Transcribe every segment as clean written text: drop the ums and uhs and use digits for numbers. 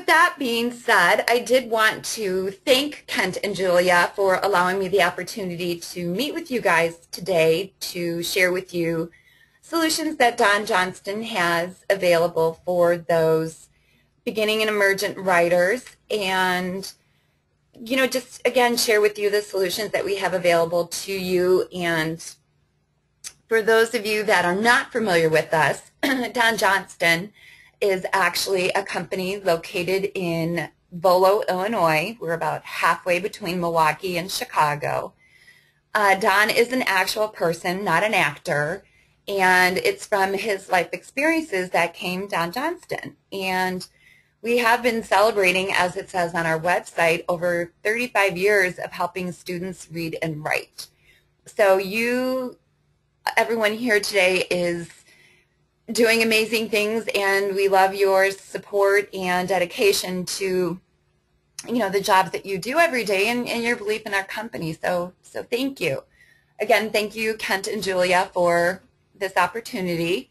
that being said, I did want to thank Kent and Julia for allowing me the opportunity to meet with you guys today to share with you solutions that Don Johnston has available for those beginning and emergent writers, and just again share with you the solutions that we have available to you. And for those of you that are not familiar with us, Don Johnston is actually a company located in Volo, Illinois. We're about halfway between Milwaukee and Chicago. Don is an actual person, not an actor, and it's from his life experiences that came Don Johnston. And we have been celebrating, as it says on our website, over 35 years of helping students read and write. So everyone here today is doing amazing things, and we love your support and dedication to the jobs that you do every day, and your belief in our company. So thank you. Again, thank you, Kent and Julia, for this opportunity.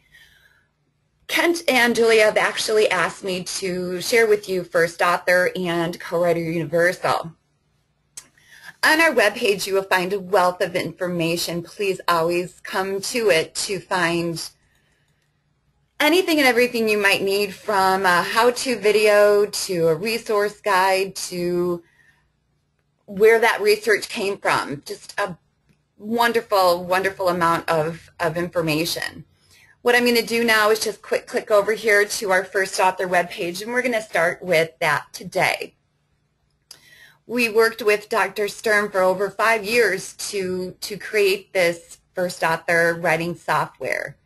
Kent and Julia have actually asked me to share with you First Author and Co-Writer Universal. On our webpage, you will find a wealth of information. Please always come to it to find anything and everything you might need, from a how-to video to a resource guide to where that research came from. Just a wonderful, wonderful amount of information. What I'm going to do now is just click over here to our First Author webpage, and we're going to start with that today. We worked with Dr. Sturm for over 5 years to create this First Author writing software.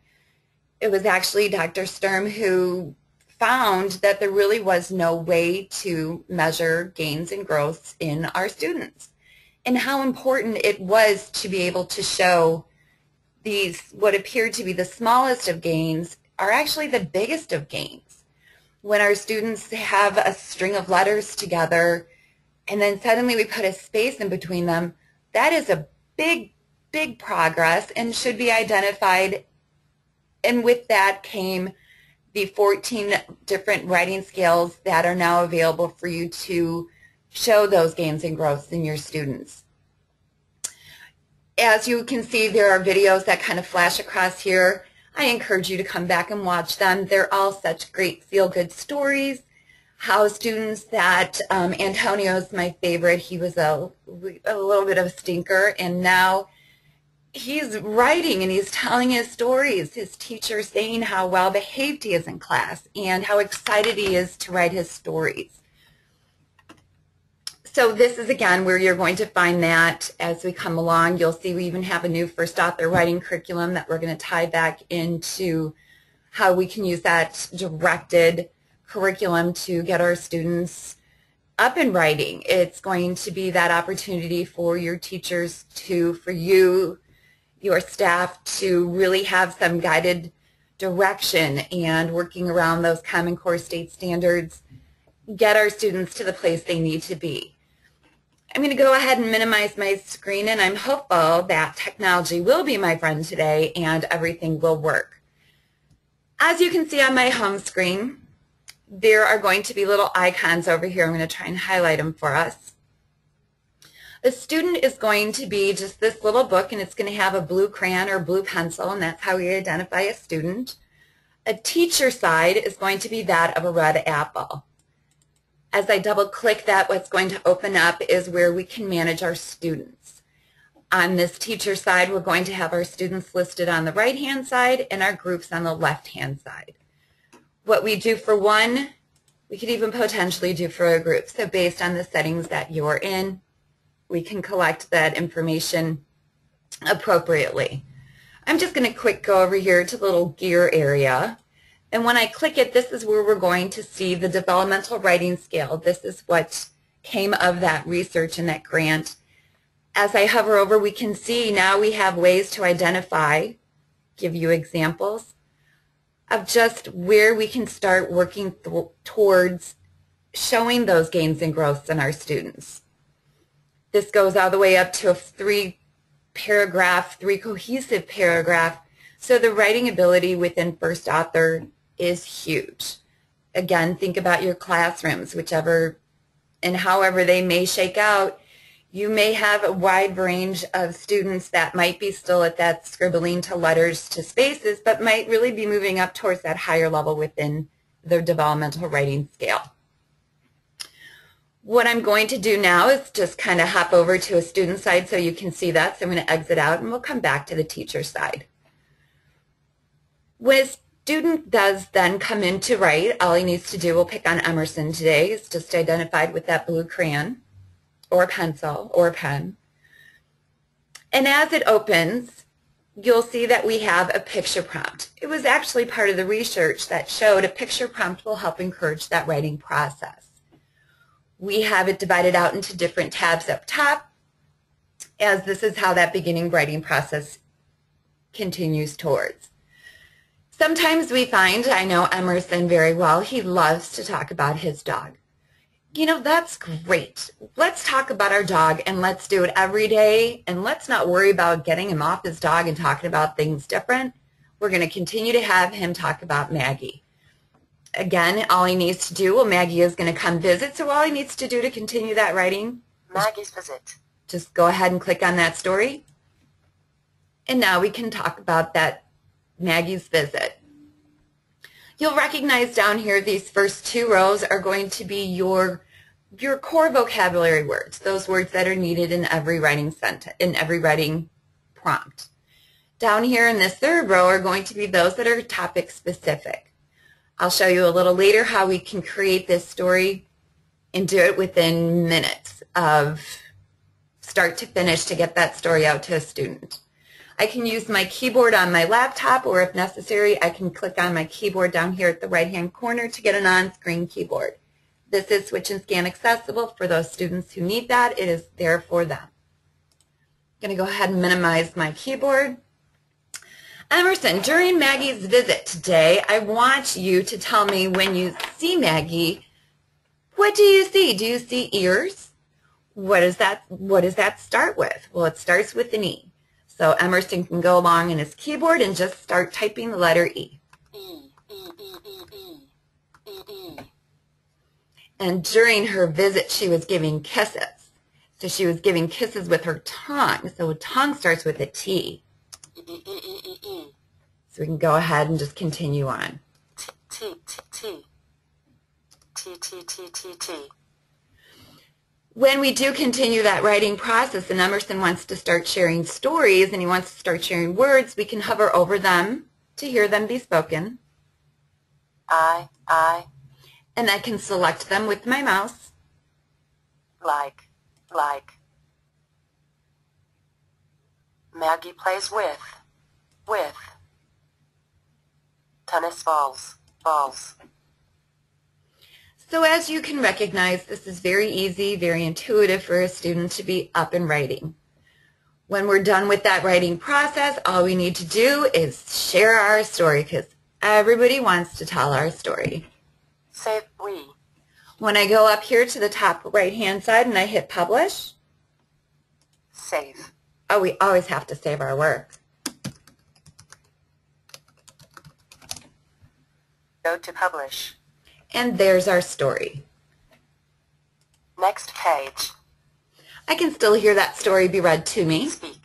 It was actually Dr. Sturm who found that there really was no way to measure gains and growths in our students, and how important it was to be able to show these, what appeared to be the smallest of gains, are actually the biggest of gains. When our students have a string of letters together and then suddenly we put a space in between them, that is a big, big progress and should be identified. And with that came the 14 different writing skills that are now available for you to show those gains and growths in your students. As you can see, there are videos that kind of flash across here. I encourage you to come back and watch them. They're all such great feel-good stories. How students that, Antonio's my favorite. He was a little bit of a stinker, and now he's writing and he's telling his stories. His teacher saying how well behaved he is in class and how excited he is to write his stories. So this is, again, where you're going to find that as we come along. You'll see we even have a new First Author writing curriculum that we're going to tie back into how we can use that directed curriculum to get our students up in writing. It's going to be that opportunity for your teachers for you, your staff, to really have some guided direction and working around those Common Core state standards, get our students to the place they need to be. I'm going to go ahead and minimize my screen, and I'm hopeful that technology will be my friend today and everything will work. As you can see on my home screen, there are going to be little icons over here. I'm going to try and highlight them for us. A student is going to be just this little book, and it's going to have a blue crayon or blue pencil, and that's how we identify a student. A teacher side is going to be that of a red apple. As I double click that, what's going to open up is where we can manage our students. On this teacher side, we're going to have our students listed on the right-hand side and our groups on the left-hand side. What we do for one, we could even potentially do for a group. So based on the settings that you're in, we can collect that information appropriately. I'm just going to quick go over here to the little gear area. And when I click it, this is where we're going to see the developmental writing scale. This is what came of that research and that grant. As I hover over, we can see now we have ways to identify, give you examples of just where we can start working towards showing those gains and growths in our students. This goes all the way up to a three cohesive paragraph. So the writing ability within First Author is huge. Again, think about your classrooms, whichever and however they may shake out. You may have a wide range of students that might be still at that scribbling to letters to spaces, but might really be moving up towards that higher level within their developmental writing scale. What I'm going to do now is just kind of hop over to a student side so you can see that. So I'm going to exit out and we'll come back to the teacher side. When a student does then come in to write, all he needs to do, we'll pick on Emerson today, is just identified with that blue crayon or pencil or pen. And as it opens, you'll see that we have a picture prompt. It was actually part of the research that showed a picture prompt will help encourage that writing process. We have it divided out into different tabs up top, as this is how that beginning writing process continues towards. Sometimes we find, I know Emerson very well, he loves to talk about his dog. You know, that's great. Let's talk about our dog and let's do it every day, and let's not worry about getting him off his dog and talking about things different. We're going to continue to have him talk about Maggie. Again, all he needs to do, well, Maggie is going to come visit, so all he needs to do to continue that writing, Maggie's visit. Just go ahead and click on that story. And now we can talk about that Maggie's visit. You'll recognize down here these first two rows are going to be your core vocabulary words, those words that are needed in every writing sentence, in every writing prompt. Down here in this third row are going to be those that are topic specific. I'll show you a little later how we can create this story and do it within minutes of start to finish to get that story out to a student. I can use my keyboard on my laptop, or if necessary, I can click on my keyboard down here at the right-hand corner to get an on-screen keyboard. This is Switch and Scan accessible for those students who need that. It is there for them. I'm going to go ahead and minimize my keyboard. Emerson, during Maggie's visit today, I want you to tell me when you see Maggie, what do you see? Do you see ears? What does that start with? Well, it starts with an E. So Emerson can go along in his keyboard and just start typing the letter E. And during her visit, she was giving kisses. So she was giving kisses with her tongue. So tongue starts with a T. So we can go ahead and just continue on. When we do continue that writing process and Emerson wants to start sharing stories and he wants to start sharing words, we can hover over them to hear them be spoken. I. And I can select them with my mouse. Like. Maggie plays with. Tennis balls. So as you can recognize, this is very easy, very intuitive for a student to be up and writing. When we're done with that writing process, all we need to do is share our story, because everybody wants to tell our story. Save we. When I go up here to the top right-hand side and I hit publish, Save. oh, we always have to save our work. Go to publish. And there's our story. Next page. I can still hear that story be read to me. Speak.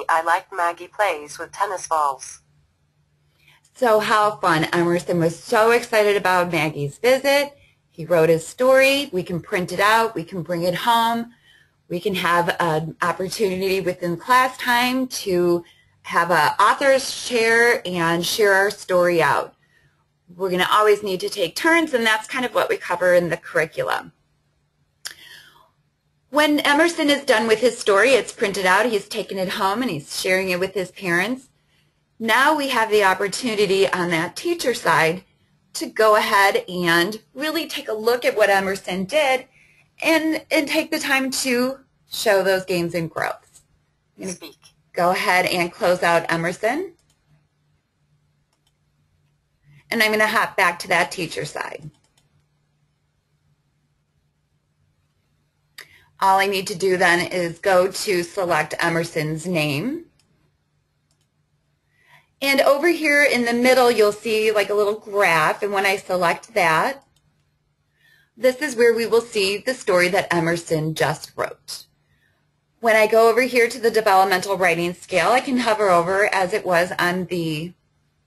I like Maggie plays with tennis balls. So how fun. Emerson was so excited about Maggie's visit. He wrote his story. We can print it out. We can bring it home. We can have an opportunity within class time to have an author's share and share our story out. We're going to always need to take turns, and that's kind of what we cover in the curriculum. When Emerson is done with his story, it's printed out, he's taken it home, and he's sharing it with his parents. Now we have the opportunity on that teacher side to go ahead and really take a look at what Emerson did and take the time to show those gains and growths. I'm going to go ahead and close out Emerson. And I'm going to hop back to that teacher side. All I need to do then is go to select Emerson's name. And over here in the middle, you'll see like a little graph, and when I select that, this is where we will see the story that Emerson just wrote. When I go over here to the developmental writing scale, I can hover over as it was on the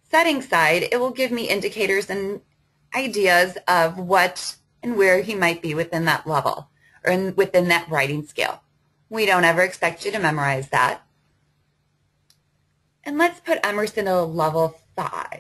settings side. It will give me indicators and ideas of what and where he might be within that level or within that writing scale. We don't ever expect you to memorize that. And let's put Emerson at a level 5.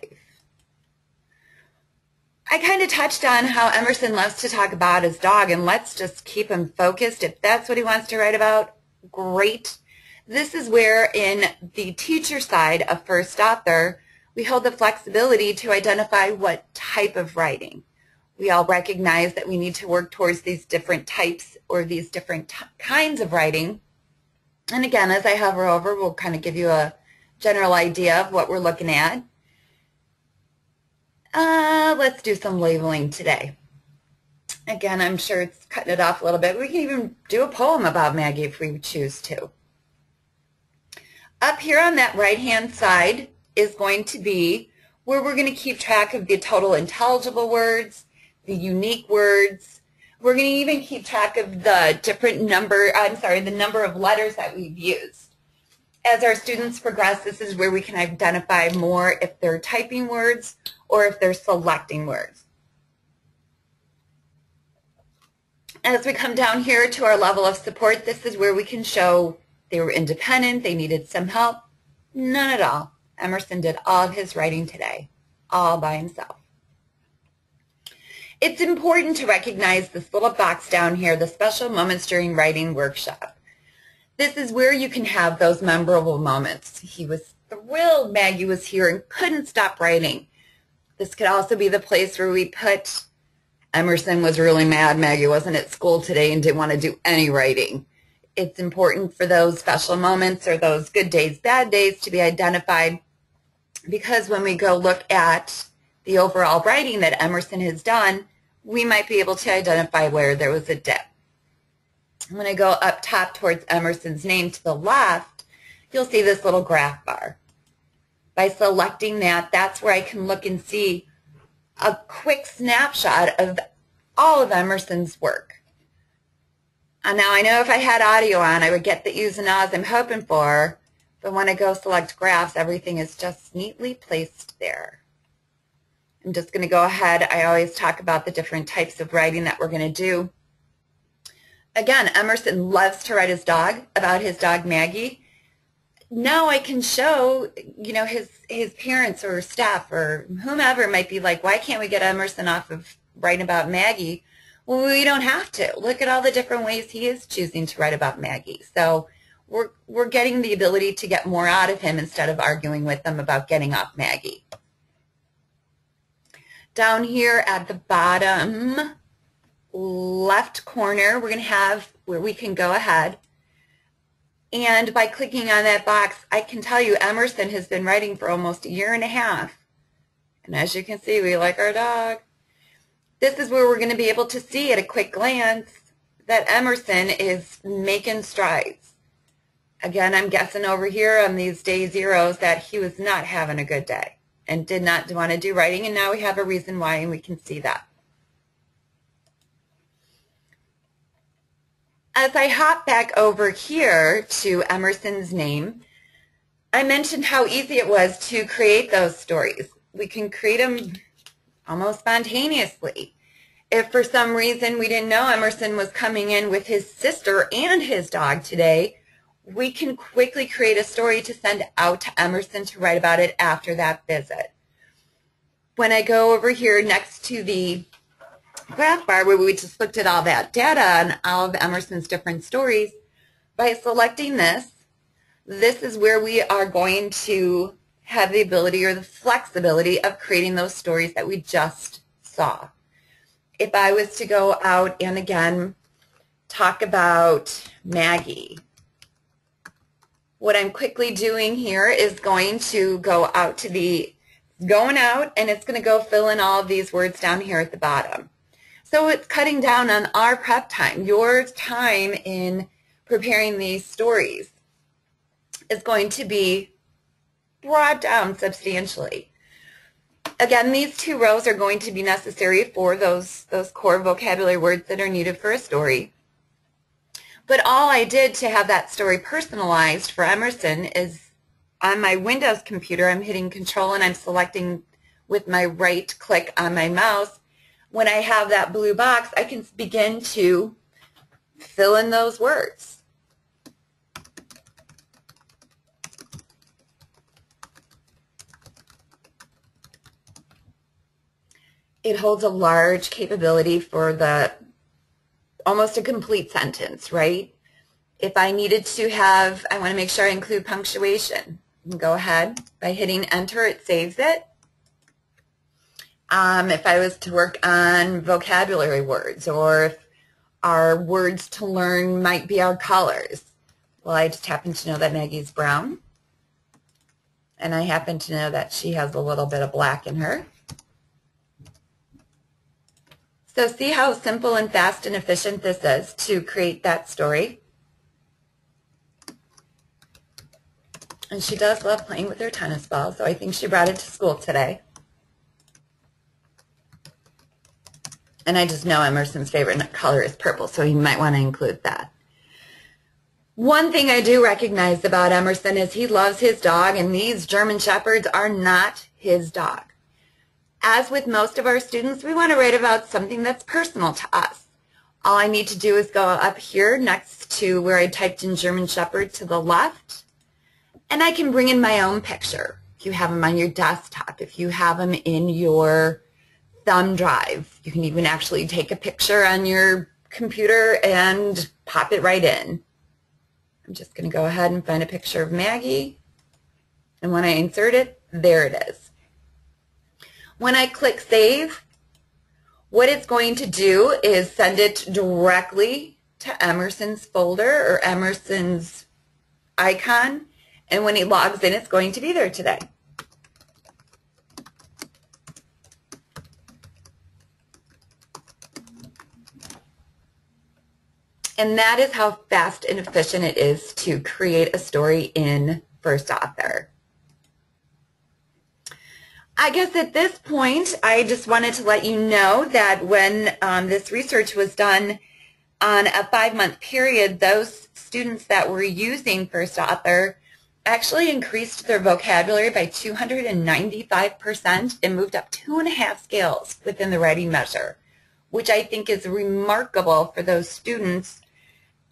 I kind of touched on how Emerson loves to talk about his dog, and let's just keep him focused. If that's what he wants to write about, great. This is where in the teacher side of first author, we hold the flexibility to identify what type of writing. We all recognize that we need to work towards these different types or these different kinds of writing. And again, as I hover over, we'll kind of give you a general idea of what we're looking at. Let's do some labeling today. Again, I'm sure it's cutting it off a little bit. We can even do a poem about Maggie if we choose to. Up here on that right-hand side is going to be where we're going to keep track of the total intelligible words, the unique words. We're going to even keep track of the different number, the number of letters that we've used. As our students progress, this is where we can identify more if they're typing words or if they're selecting words. As we come down here to our level of support, this is where we can show they were independent, they needed some help. None at all. Emerson did all of his writing today, all by himself. It's important to recognize this little box down here, the special moments during writing workshop. This is where you can have those memorable moments. He was thrilled Maggie was here and couldn't stop writing. This could also be the place where we put Emerson was really mad Maggie wasn't at school today and didn't want to do any writing. It's important for those special moments or those good days, bad days to be identified, because when we go look at the overall writing that Emerson has done, we might be able to identify where there was a dip. When I go up top towards Emerson's name to the left, you'll see this little graph bar. By selecting that, that's where I can look and see a quick snapshot of all of Emerson's work. And now I know if I had audio on, I would get the oohs and ahs I'm hoping for, but when I go select graphs, everything is just neatly placed there. I'm just going to go ahead. I always talk about the different types of writing that we're going to do. Again, Emerson loves to write about his dog Maggie. Now I can show, his parents or staff or whomever might be like, why can't we get Emerson off of writing about Maggie? Well, we don't have to. Look at all the different ways he is choosing to write about Maggie. So we're getting the ability to get more out of him instead of arguing with them about getting off Maggie. Down here at the bottom left corner, we're going to have where we can go ahead. And by clicking on that box, I can tell you Emerson has been writing for almost a year and a half. And as you can see, we like our dog. This is where we're going to be able to see at a quick glance that Emerson is making strides. Again, I'm guessing over here on these day zeros that he was not having a good day and did not want to do writing, and now we have a reason why, and we can see that. As I hop back over here to Emerson's name, I mentioned how easy it was to create those stories. We can create them almost spontaneously. If for some reason we didn't know Emerson was coming in with his sister and his dog today, we can quickly create a story to send out to Emerson to write about it after that visit. When I go over here next to the graph bar where we just looked at all that data on all of Emerson's different stories, by selecting this, this is where we are going to have the ability or the flexibility of creating those stories that we just saw. If I was to go out and again talk about Maggie, what I'm quickly doing here is going to go out to the going out, and it's going to go fill in all of these words down here at the bottom. So it's cutting down on our prep time. Your time in preparing these stories is going to be brought down substantially. Again, these 2 rows are going to be necessary for those core vocabulary words that are needed for a story. But all I did to have that story personalized for Emerson is on my Windows computer, I'm hitting Control and I'm selecting with my right click on my mouse. When I have that blue box, I can begin to fill in those words. It holds a large capability for almost a complete sentence, right? If I needed to have, I want to make sure I include punctuation. You can go ahead. By hitting enter, it saves it. If I was to work on vocabulary words, or if our words to learn might be our colors. Well, I just happen to know that Maggie's brown. And I happen to know that she has a little bit of black in her. So see how simple and fast and efficient this is to create that story. And she does love playing with her tennis ball, so I think she brought it to school today. And I just know Emerson's favorite color is purple, so you might want to include that. One thing I do recognize about Emerson is he loves his dog, and these German Shepherds are not his dog. As with most of our students, we want to write about something that's personal to us. All I need to do is go up here next to where I typed in German Shepherd to the left, and I can bring in my own picture. If you have them on your desktop, if you have them in your thumb drive, you can even actually take a picture on your computer and pop it right in. I'm just going to go ahead and find a picture of Maggie, and when I insert it, there it is. When I click save, what it's going to do is send it directly to Emerson's folder or Emerson's icon, and when he logs in, it's going to be there today. And that is how fast and efficient it is to create a story in First Author. I guess at this point, I just wanted to let you know that when this research was done on a 5-month period, those students that were using First Author actually increased their vocabulary by 295% and moved up 2.5 scales within the writing measure, which I think is remarkable for those students.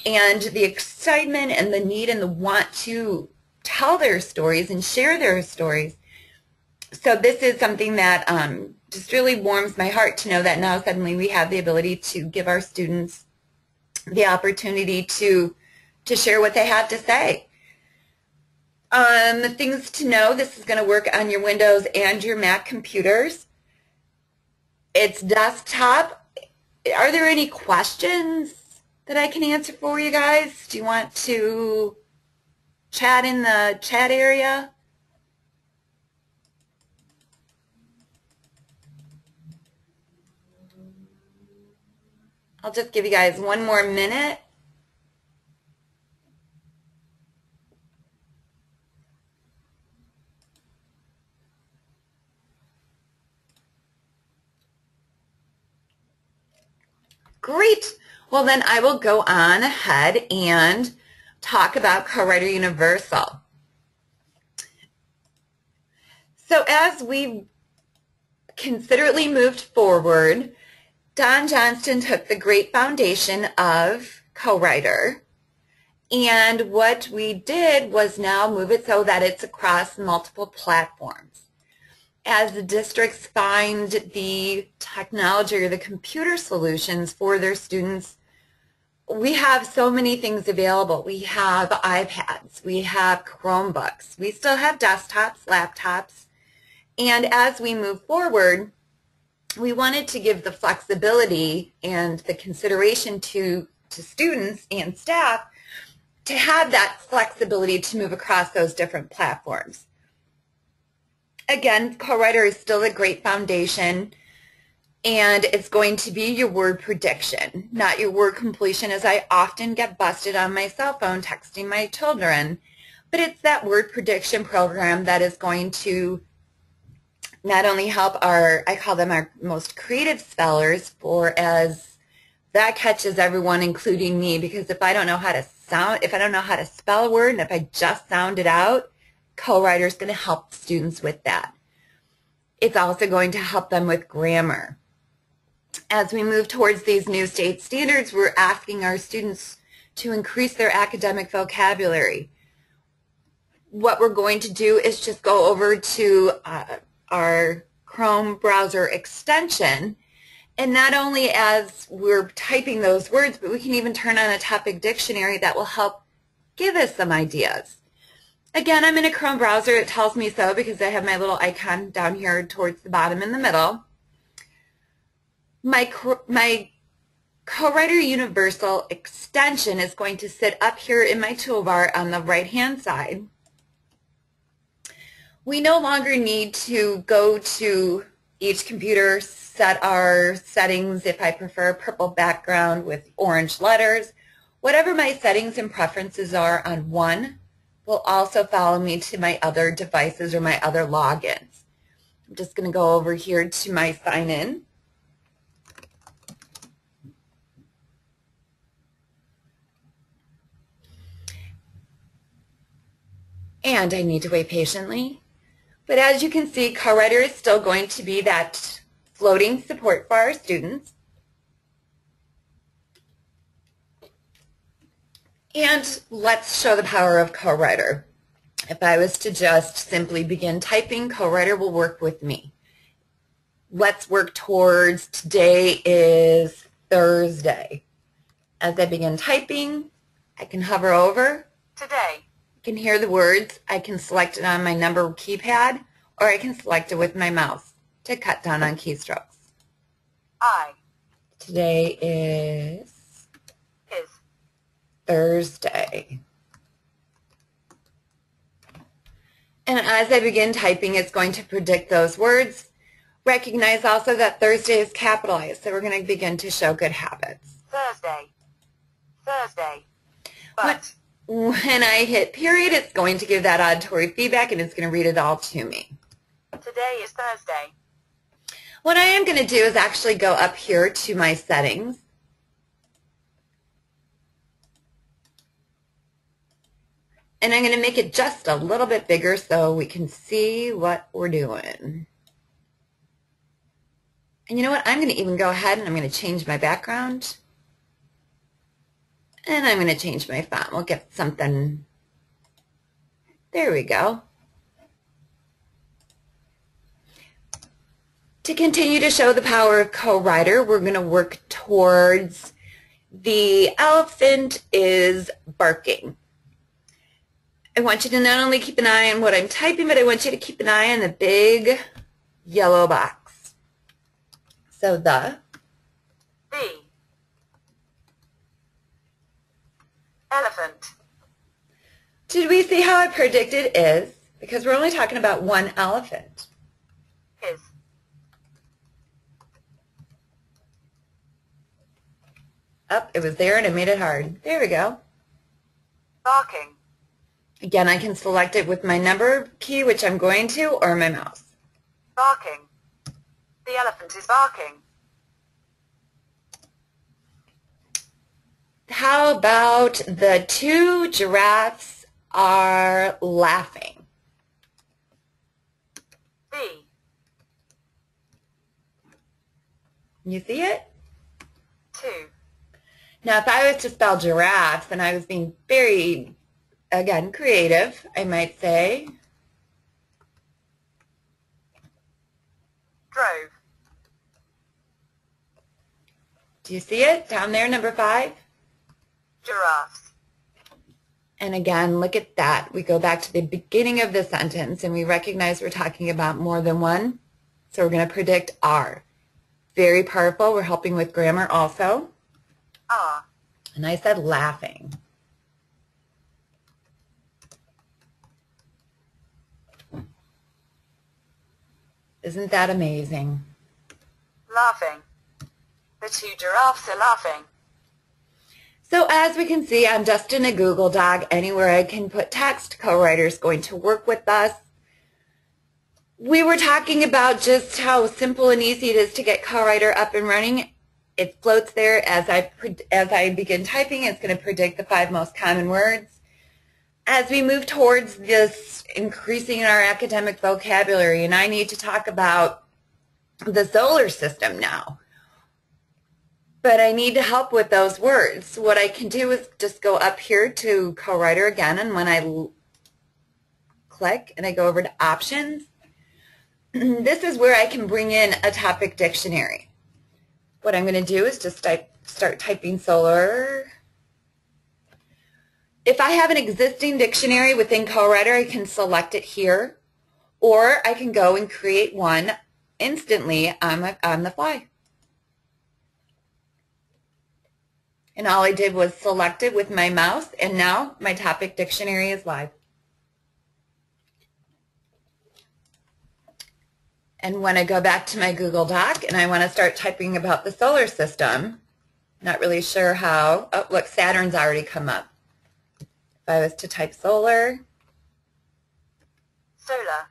And the excitement and the need and the want to tell their stories and share their stories. So this is something that just really warms my heart to know that now suddenly we have the ability to give our students the opportunity to share what they have to say. Things to know, this is going to work on your Windows and your Mac computers. It's desktop. Are there any questions that I can answer for you guys? Do you want to chat in the chat area? I'll just give you guys one more minute. Great. Well, then I will go on ahead and talk about Co-Writer Universal. So as we considerately moved forward, Don Johnston took the great foundation of Co-Writer, and what we did was now move it so that it's across multiple platforms. As the districts find the technology or the computer solutions for their students, we have so many things available. We have iPads, we have Chromebooks, we still have desktops, laptops, and as we move forward, we wanted to give the flexibility and the consideration to students and staff to have that flexibility to move across those different platforms. Again, Co-Writer is still a great foundation, and it's going to be your word prediction, not your word completion, as I often get busted on my cell phone texting my children. but it's that word prediction program that is going to not only help I call them our most creative spellers, as that catches everyone, including me, because if I don't know how to spell a word, and if I just sound it out, co-writer is going to help students with that. It's also going to help them with grammar. As we move towards these new state standards, we're asking our students to increase their academic vocabulary. What we're going to do is just go over to our Chrome browser extension, and not only as we're typing those words, but we can even turn on a topic dictionary that will help give us some ideas. Again, I'm in a Chrome browser. It tells me so because I have my little icon down here towards the bottom in the middle. My Co-Writer Universal extension is going to sit up here in my toolbar on the right-hand side. We no longer need to go to each computer, set our settings, if I prefer purple background with orange letters. Whatever my settings and preferences are on one will also follow me to my other devices or my other logins. I'm just going to go over here to my sign-in. And I need to wait patiently. But as you can see, Co-Writer is still going to be that floating support for our students. And let's show the power of Co-Writer. If I was to just simply begin typing, Co-Writer will work with me. Let's work towards today is Thursday. As I begin typing, I can hover over. Today. I can hear the words. I can select it on my number keypad, or I can select it with my mouse to cut down on keystrokes. Today is Thursday. And as I begin typing, it's going to predict those words. Recognize also that Thursday is capitalized, so we're going to begin to show good habits. Thursday. When I hit period, it's going to give that auditory feedback, and it's going to read it all to me. Today is Thursday. What I am going to do is actually go up here to my settings. And I'm going to make it just a little bit bigger so we can see what we're doing. And you know what? I'm going to even go ahead and I'm going to change my background. And I'm going to change my font. We'll get something. There we go. To continue to show the power of Co-Writer, we're going to work towards the elephant is barking. I want you to not only keep an eye on what I'm typing, but I want you to keep an eye on the big yellow box. So the elephant. Did we see how I predicted is? Because we're only talking about one elephant. Is. Oh, it was there and I made it hard. There we go. Barking. Again, I can select it with my number key, which I'm going to, or my mouse. Barking. The elephant is barking. How about the two giraffes are laughing? You see it? 2. Now, if I was to spell giraffes, and I was being very, again, creative, I might say Drove. Do you see it down there, number 5? Giraffes. And again, look at that. We go back to the beginning of the sentence and we recognize we're talking about more than one. So we're going to predict are. Very powerful. We're helping with grammar also. Are. And I said laughing. Isn't that amazing? Laughing. The two giraffes are laughing. So as we can see, I'm just in a Google Doc. Anywhere I can put text, Co-Writer is going to work with us. We were talking about just how simple and easy it is to get Co-Writer up and running. It floats there as I begin typing. It's going to predict the 5 most common words. As we move towards this increasing in our academic vocabulary, and I need to talk about the solar system now, but I need to help with those words. So what I can do is just go up here to Co-Writer again, and when I click and I go over to options, this is where I can bring in a topic dictionary. What I'm going to do is just start typing solar. If I have an existing dictionary within Co-Writer, I can select it here, or I can go and create one instantly on the fly. And all I did was select it with my mouse, and now my topic dictionary is live. And when I go back to my Google Doc and I want to start typing about the solar system, not really sure how. Oh, look, Saturn's already come up. If I was to type solar. Solar.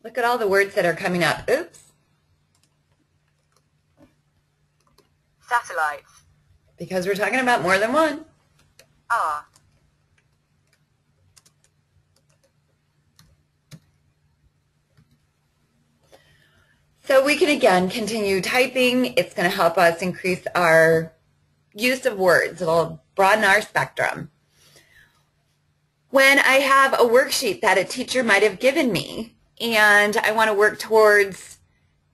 Look at all the words that are coming up. Oops. Satellites. Because we're talking about more than one. R. So we can again continue typing. It's going to help us increase our use of words. It'll broaden our spectrum. When I have a worksheet that a teacher might have given me and I want to work towards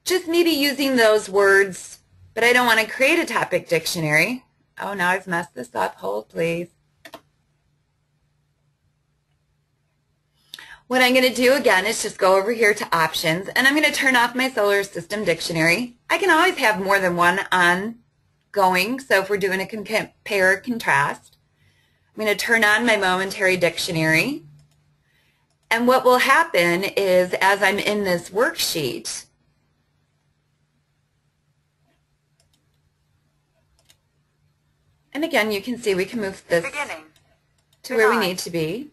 just maybe using those words, but I don't want to create a topic dictionary. Oh, now I've messed this up. Hold, please. What I'm going to do again is just go over here to options, and I'm going to turn off my solar system dictionary. I can always have more than one ongoing, so if we're doing a compare contrast, I'm going to turn on my momentary dictionary. And what will happen is as I'm in this worksheet, and again, you can see we can move this to where we need to be.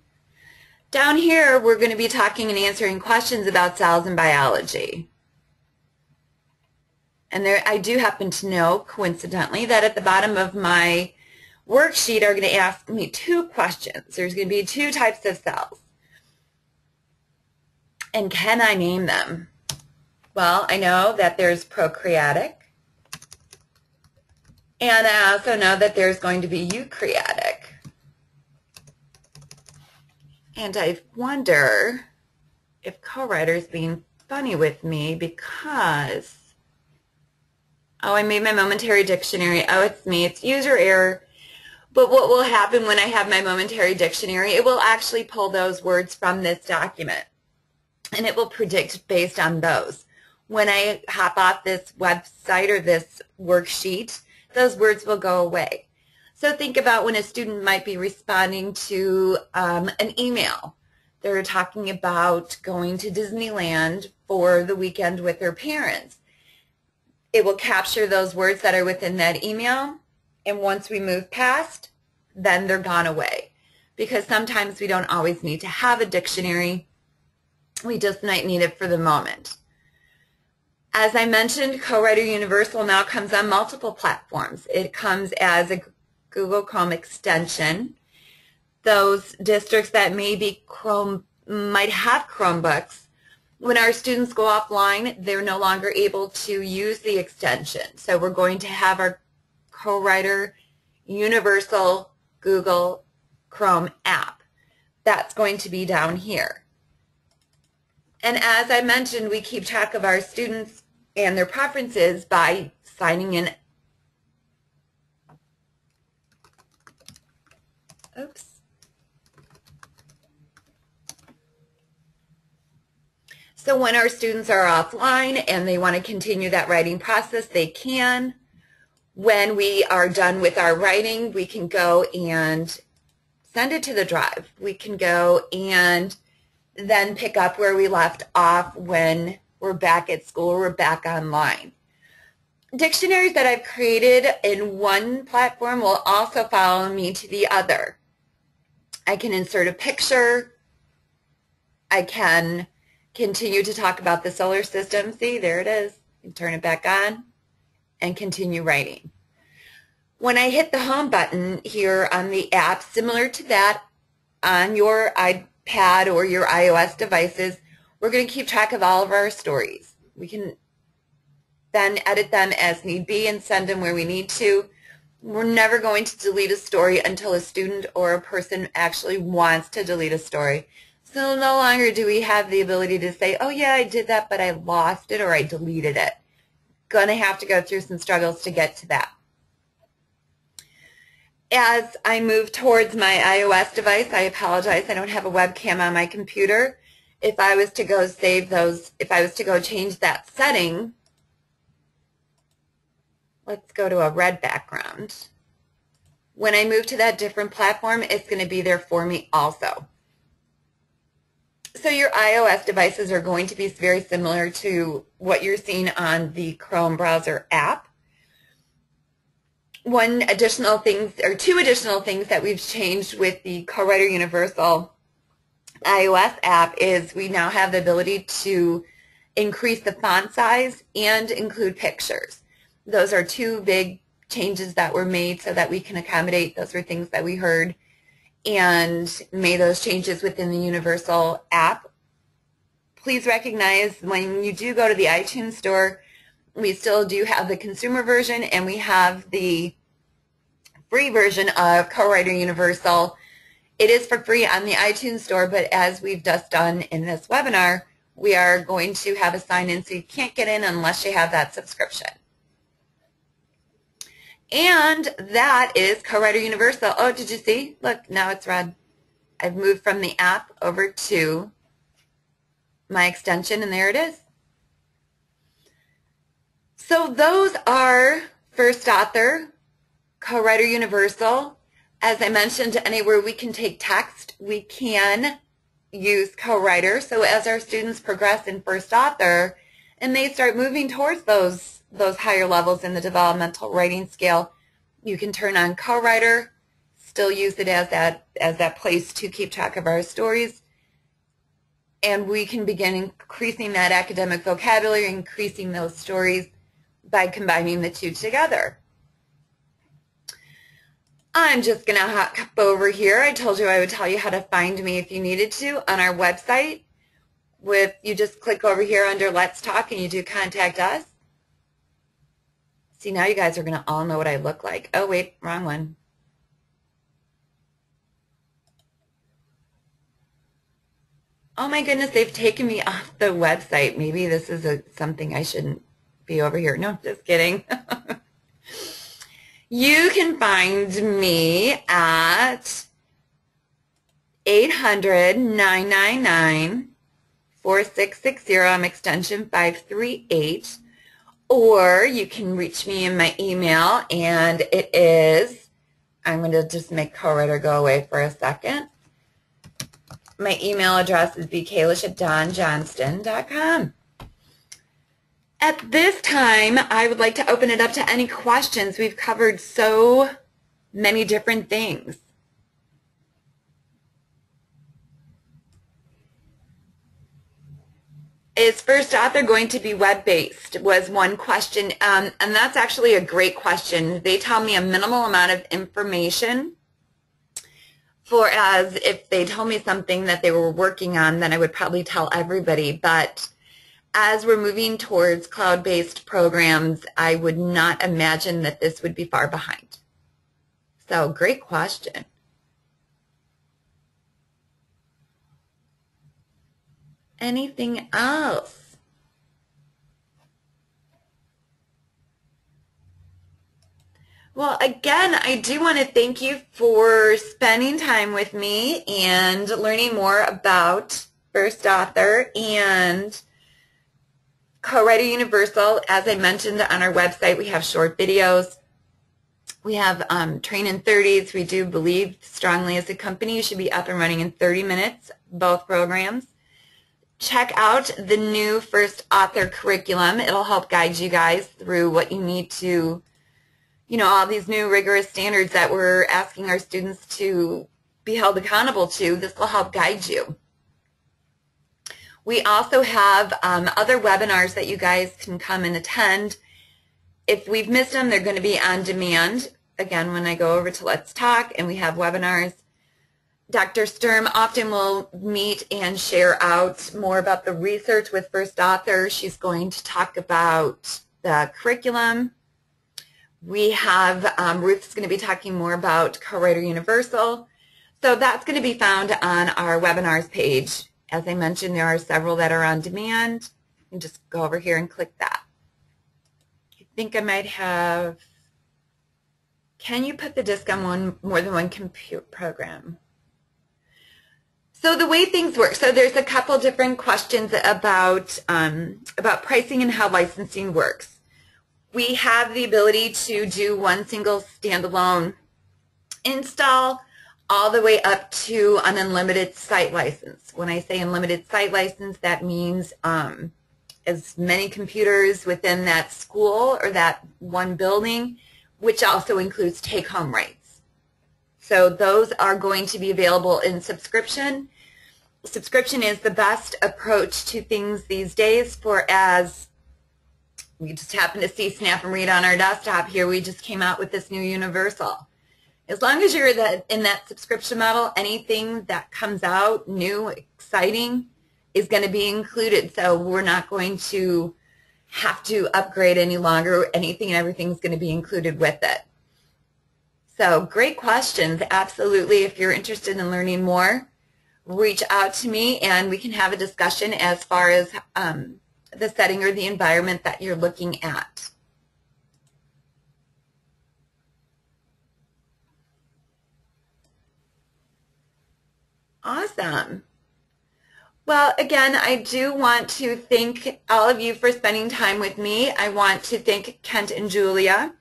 Down here, we're going to be talking and answering questions about cells and biology. And there, I do happen to know, coincidentally, that at the bottom of my worksheet are going to ask me 2 questions. There's going to be 2 types of cells. And can I name them? Well, I know that there's prokaryotic. And I also know that there's going to be eukaryotic. And I wonder if Co-Writer is being funny with me because, oh, I made my momentary dictionary. Oh, it's me. It's user error. But what will happen when I have my momentary dictionary, it will actually pull those words from this document. And it will predict based on those. When I hop off this website or this worksheet, those words will go away. So think about when a student might be responding to an email. They're talking about going to Disneyland for the weekend with their parents. It will capture those words that are within that email, and once we move past, then they're gone away. Because sometimes we don't always need to have a dictionary. We just might need it for the moment. As I mentioned, Co-Writer Universal now comes on multiple platforms. It comes as a Google Chrome extension. Those districts that maybe might have Chromebooks, when our students go offline, they're no longer able to use the extension. So we're going to have our Co-Writer Universal Google Chrome app. That's going to be down here. And as I mentioned, we keep track of our students and their preferences by signing in. Oops. So when our students are offline and they want to continue that writing process, they can. When we are done with our writing, we can go and send it to the drive. We can go and then pick up where we left off when we're back at school or we're back online. Dictionaries that I've created in one platform will also follow me to the other. I can insert a picture. I can continue to talk about the solar system. See, there it is. You turn it back on and continue writing. When I hit the home button here on the app, similar to that on your iPad or your iOS devices, we're going to keep track of all of our stories. We can then edit them as need be and send them where we need to. We're never going to delete a story until a student or a person actually wants to delete a story. So no longer do we have the ability to say, oh yeah, I did that, but I lost it or I deleted it. Gonna have to go through some struggles to get to that. As I move towards my iOS device, I apologize, I don't have a webcam on my computer. If I was to go save those, if I was to go change that setting, let's go to a red background. When I move to that different platform, it's going to be there for me also. So your iOS devices are going to be very similar to what you're seeing on the Chrome browser app. One additional thing, or two additional things that we've changed with the Co-Writer Universal iOS app is we now have the ability to increase the font size and include pictures. Those are two big changes that were made so that we can accommodate. Those were things that we heard and made those changes within the Universal app. Please recognize when you do go to the iTunes store, we still do have the consumer version and we have the free version of Co-Writer Universal. It is for free on the iTunes store, but as we've just done in this webinar, we are going to have a sign-in so you can't get in unless you have that subscription. And that is Co-Writer Universal. Oh, did you see? Look, now it's red. I've moved from the app over to my extension, and there it is. So those are First Author, Co-Writer Universal. As I mentioned, anywhere we can take text, we can use Co-Writer. So as our students progress in First Author and they start moving towards those higher levels in the developmental writing scale, you can turn on Co-Writer, still use it as that place to keep track of our stories, and we can begin increasing that academic vocabulary, increasing those stories by combining the two together. I'm just going to hop over here. I told you I would tell you how to find me if you needed to on our website. You just click over here under Let's Talk and you do Contact Us. See, now you guys are going to all know what I look like. Oh, wait, wrong one. Oh my goodness, they've taken me off the website. Maybe this is something I shouldn't be over here. No, just kidding. You can find me at 800-999-4660. I'm extension 538. Or you can reach me in my email, and it is, I'm going to just make Co-Writer go away for a second. My email address is bkalish@donjohnston.com. At this time, I would like to open it up to any questions. We've covered so many different things. Is First Author going to be web-based was one question, and that's actually a great question. They tell me a minimal amount of information, for as if they told me something that they were working on, then I would probably tell everybody. But as we're moving towards cloud-based programs, I would not imagine that this would be far behind. So, great question. Anything else? Well, again, I do want to thank you for spending time with me and learning more about First Author and Co-Writer Universal. As I mentioned on our website, we have short videos. We have Train in 30s. We do believe strongly as a company you should be up and running in 30 minutes, both programs. check out the new First Author curriculum. It'll help guide you guys through what you need to, all these new rigorous standards that we're asking our students to be held accountable to. This will help guide you. We also have other webinars that you guys can come and attend. If we've missed them, they're going to be on demand. Again, when I go over to Let's Talk and we have webinars, Dr. Sturm often will meet and share out more about the research with First Author. She's going to talk about the curriculum. We have Ruth's going to be talking more about Co-Writer Universal. So that's going to be found on our webinars page. As I mentioned, there are several that are on demand. You can just go over here and click that. I think I might have, can you put the disc on more than one computer program? So the way things work, so there's a couple different questions about pricing and how licensing works. We have the ability to do one single standalone install all the way up to an unlimited site license. When I say unlimited site license, that means as many computers within that school or that one building, which also includes take-home rights. So those are going to be available in subscription. Subscription is the best approach to things these days, for as we just happen to see Snap and Read on our desktop here, we just came out with this new universal. As long as you're in that subscription model, anything that comes out new, exciting, is going to be included. So we're not going to have to upgrade any longer. Anything and everything is going to be included with it. So great questions. Absolutely. If you're interested in learning more, reach out to me and we can have a discussion as far as the setting or the environment that you're looking at. Awesome. Well, again, I do want to thank all of you for spending time with me. I want to thank Kent and Julia.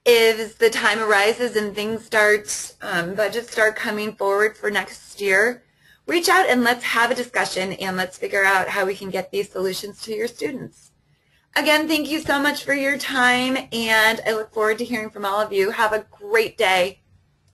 If the time arises and things start, budgets start coming forward for next year, reach out and let's have a discussion and let's figure out how we can get these solutions to your students. Again, thank you so much for your time, and I look forward to hearing from all of you. Have a great day.